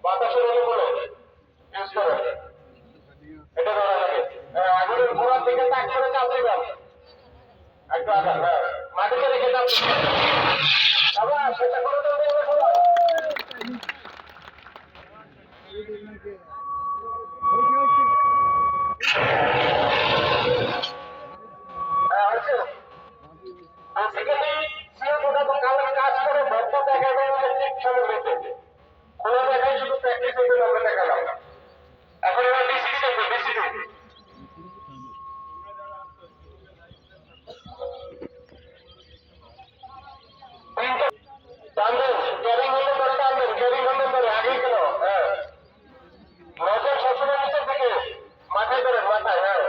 বাতাসের উপরে ইউজ করে এটা ধরা লাগে। আগুনের গোড়ার দিকে তাক করে চাপ দিবেন একটু আঘাত। মাটিতে রেখে চাপ দিবেন। আবার সেটা করে দেবেন সবাই। বেসিক্যালি সিও মূলত কাজ করে বদ্ধ দেখা যায় ইলেকট্রিক সামগ্রীতে। খোলা জায়গায় শুধু প্র্যাকটিস হতে আমরা দেখালাম। এখন এবার ডিসিটি দেখবো, ডিসিটি টানবেন, ক্যারিং হলে ধরে টানবেন, ক্যারিং হলে ধরে আগেই কেন। হ্যাঁ, নজর সবসময় নিচের দিকে, মাথায় ধরেন, মাথায়। হ্যাঁ